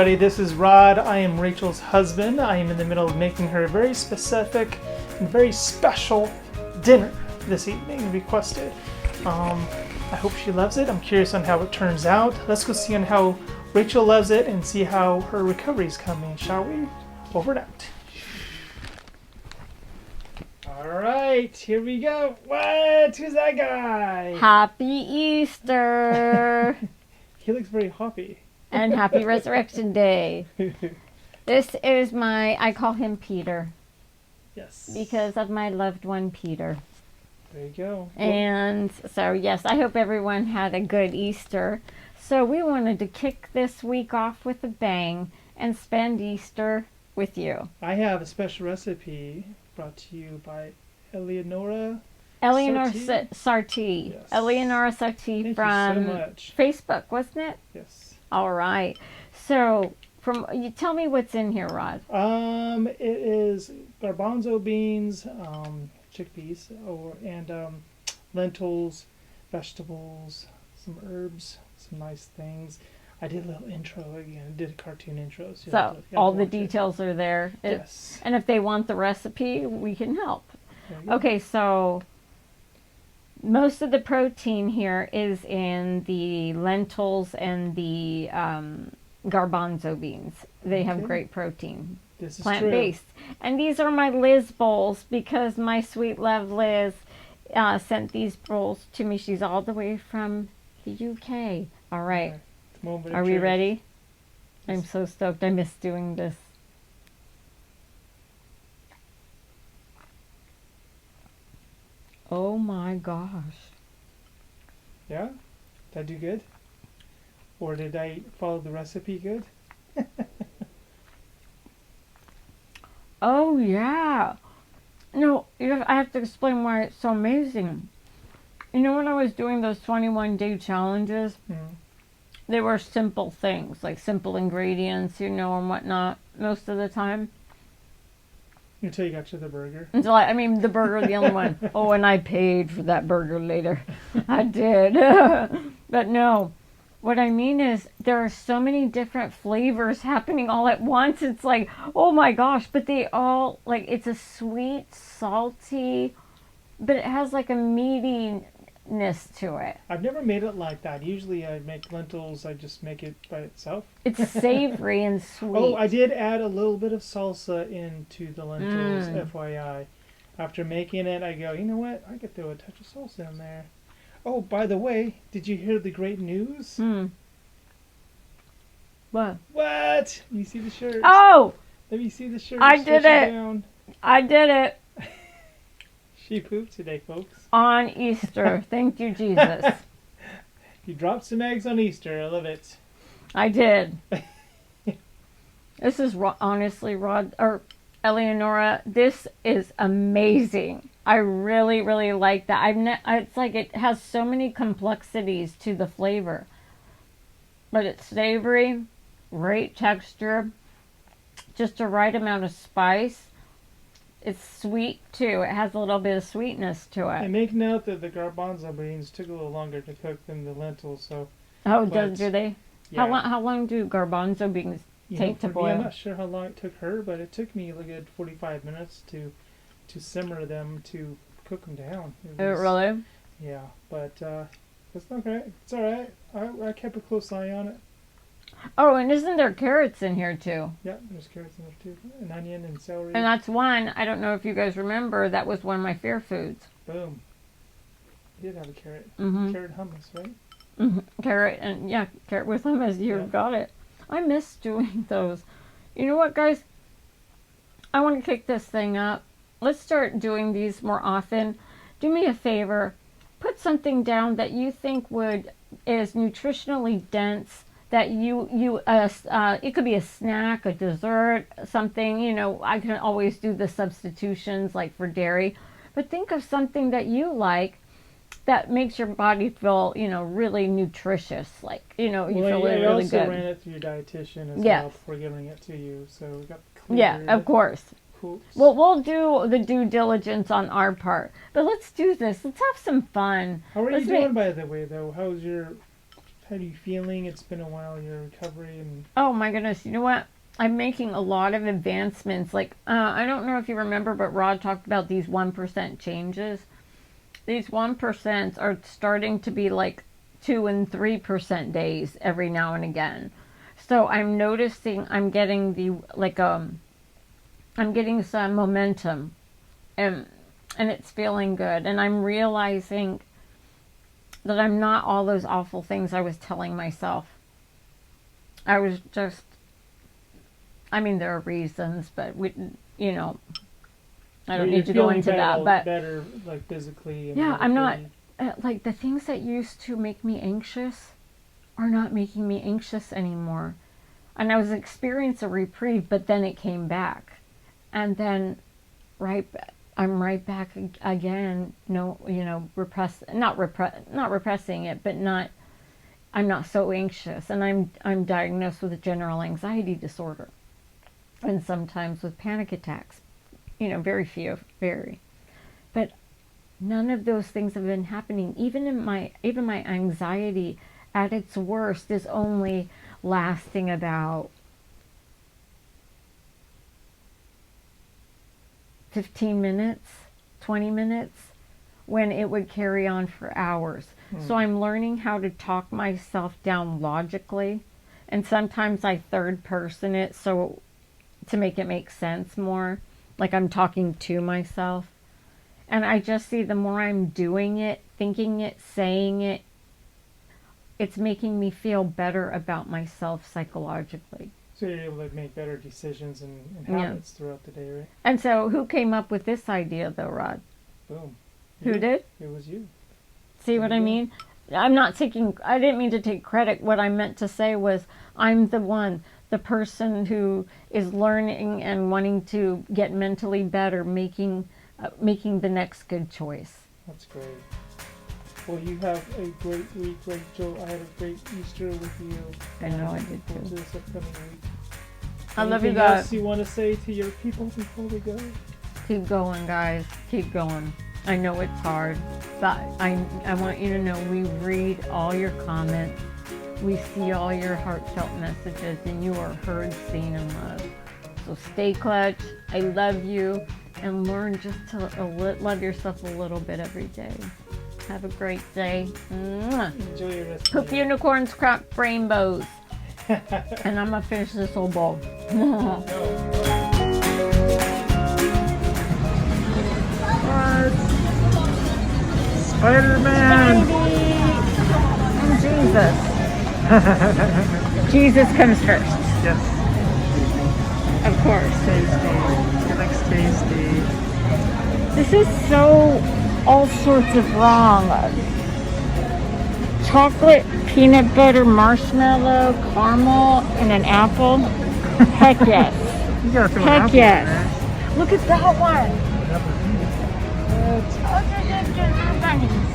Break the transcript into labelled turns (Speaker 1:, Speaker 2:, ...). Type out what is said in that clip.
Speaker 1: everybody, this is Rod. I am Rachel's husband. I am in the middle of making her a very specific and very special dinner this evening, requested. I hope she loves it. I'm curious on how it turns out. Let's go see on how Rachel loves it and see how her recovery is coming, shall we? Over and out. Alright, here we go. What? Who's that guy?
Speaker 2: Happy Easter!
Speaker 1: He looks very hoppy.
Speaker 2: And happy Resurrection Day. This is I call him Peter.
Speaker 1: Yes.
Speaker 2: Because of my loved one, Peter.
Speaker 1: There you go.
Speaker 2: And so, yes, I hope everyone had a good Easter. So we wanted to kick this week off with a bang and spend Easter with you.
Speaker 1: I have a special recipe brought to you by Eleonora
Speaker 2: Sartee.
Speaker 1: Yes.
Speaker 2: Eleonora Sartee.
Speaker 1: Thank
Speaker 2: from
Speaker 1: you so much.
Speaker 2: Facebook, wasn't it?
Speaker 1: Yes.
Speaker 2: All right. So, you tell me what's in here, Rod.
Speaker 1: It is garbanzo beans, chickpeas, and lentils, vegetables, some herbs, some nice things. I did a little intro again. I did a cartoon intro.
Speaker 2: So all the details are there.
Speaker 1: Yes.
Speaker 2: And if they want the recipe, we can help. Okay, so most of the protein here is in the lentils and the garbanzo beans. They have great protein.
Speaker 1: This is
Speaker 2: plant-based. And these are my Liz bowls because my sweet love Liz sent these bowls to me. She's all the way from the UK. All right.
Speaker 1: Okay.
Speaker 2: Are we ready?
Speaker 1: Yes.
Speaker 2: I'm so stoked. I miss doing this. Oh my gosh.
Speaker 1: Yeah? Did I do good? Or did I follow the recipe good?
Speaker 2: Oh yeah. No, I have to explain why it's so amazing. You know, when I was doing those 21-day challenges, they were simple things, like simple ingredients, and whatnot, most of the time.
Speaker 1: Until you got to the burger.
Speaker 2: The burger, the only one. Oh, and I paid for that burger later. I did. But no, what I mean is there are so many different flavors happening all at once. It's like, oh my gosh, but they all, it's a sweet, salty, but it has like a meatiness to it.
Speaker 1: I've never made it like that. Usually I make lentils, I just make it by itself.
Speaker 2: It's savory and sweet.
Speaker 1: Oh, I did add a little bit of salsa into the lentils, FYI. After making it, I go, you know what? I could throw a touch of salsa in there. Oh, by the way, did you hear the great news?
Speaker 2: What?
Speaker 1: What? You see the shirt?
Speaker 2: Oh!
Speaker 1: Let me see the shirt.
Speaker 2: I did it.
Speaker 1: Down.
Speaker 2: I did it.
Speaker 1: She pooped today, folks.
Speaker 2: On Easter. Thank you, Jesus.
Speaker 1: You dropped some eggs on Easter. I love it.
Speaker 2: I did. This is honestly, Eleonora, this is amazing. I really, really like that. It's like it has so many complexities to the flavor. But it's savory, great texture, just the right amount of spice. It's sweet too. It has a little bit of sweetness to it.
Speaker 1: And make note that the garbanzo beans took a little longer to cook than the lentils. So.
Speaker 2: Oh, do they?
Speaker 1: Yeah.
Speaker 2: How long do garbanzo beans take to boil?
Speaker 1: I'm not sure how long it took her, but it took me a good 45 minutes to simmer them, to cook them down.
Speaker 2: Really?
Speaker 1: Yeah, but it's okay. It's all right. I kept a close eye on it.
Speaker 2: Oh, and isn't there carrots in here too?
Speaker 1: Yeah, there's carrots in there too. An onion and celery.
Speaker 2: And that's one, I don't know if you guys remember, that was one of my fair foods.
Speaker 1: Boom. I did have a carrot. Carrot hummus, right?
Speaker 2: Carrot, and carrot with hummus. You got it. I miss doing those. You know what, guys? I want to kick this thing up. Let's start doing these more often. Do me a favor. Put something down that you think is nutritionally dense, that it could be a snack, a dessert, something, I can always do the substitutions like for dairy, but think of something that you like that makes your body feel, really nutritious, you feel really good. I also
Speaker 1: ran it through your dietitian as well before giving it to you, so we got cleared.
Speaker 2: Yeah, of course.
Speaker 1: Cool.
Speaker 2: Well, we'll do the due diligence on our part, but let's do this. Let's have some fun.
Speaker 1: How are you doing, by the way, though? How are you feeling? It's been a while, your recovery and...
Speaker 2: Oh my goodness, you know what? I'm making a lot of advancements. Like, I don't know if you remember, but Rod talked about these 1% changes. These 1% are starting to be like 2 and 3% days every now and again. So I'm noticing I'm getting I'm getting some momentum, and it's feeling good. And I'm realizing that I'm not all those awful things I was telling myself. I was just, I mean, there are reasons, but I don't need to go into that. But
Speaker 1: better, like physically. And
Speaker 2: yeah, I'm not like the things that used to make me anxious are not making me anxious anymore. And I was experiencing a reprieve, but then it came back, and then I'm right back again. No, not repressing it, but I'm not so anxious, and I'm diagnosed with a general anxiety disorder, and sometimes with panic attacks. Very few, but none of those things have been happening. Even my anxiety at its worst is only lasting about 15 minutes, 20 minutes, when it would carry on for hours. So I'm learning how to talk myself down logically, and sometimes I third person it so to make it make sense more, like I'm talking to myself. And I just see the more I'm doing it, thinking it, saying it, it's making me feel better about myself psychologically.
Speaker 1: So you're able to make better decisions and habits throughout the day, right?
Speaker 2: And so who came up with this idea though, Rod?
Speaker 1: Boom.
Speaker 2: Who did?
Speaker 1: It was you.
Speaker 2: See what I mean? I didn't mean to take credit. What I meant to say was I'm the person who is learning and wanting to get mentally better, making the next good choice.
Speaker 1: That's great. Well, you have a great week, Rachel. I had a great Easter with you.
Speaker 2: I know I did too.
Speaker 1: To this upcoming week.
Speaker 2: I love you
Speaker 1: Anything
Speaker 2: guys.
Speaker 1: else you want to say to your people before we go?
Speaker 2: Keep going, guys. Keep going. I know it's hard, but I want you to know we read all your comments. We see all your heartfelt messages, and you are heard, seen, and loved. So stay clutch. I love you, and learn just to love yourself a little bit every day. Have a great day. Mwah.
Speaker 1: Enjoy your rest.
Speaker 2: Poop unicorns, crack rainbows. And I'm going to finish this whole bowl.
Speaker 1: Spider-Man!
Speaker 2: And Jesus. Jesus comes first.
Speaker 1: Yes.
Speaker 2: Of course.
Speaker 1: Tasty. It looks tasty.
Speaker 2: This is so all sorts of wrong. Chocolate, peanut butter, marshmallow, caramel, and an apple. Heck yes.
Speaker 1: You gotta throw an
Speaker 2: Heck
Speaker 1: apple
Speaker 2: yes.
Speaker 1: in there.
Speaker 2: Look at that one.
Speaker 1: That was
Speaker 2: Oh, bunnies.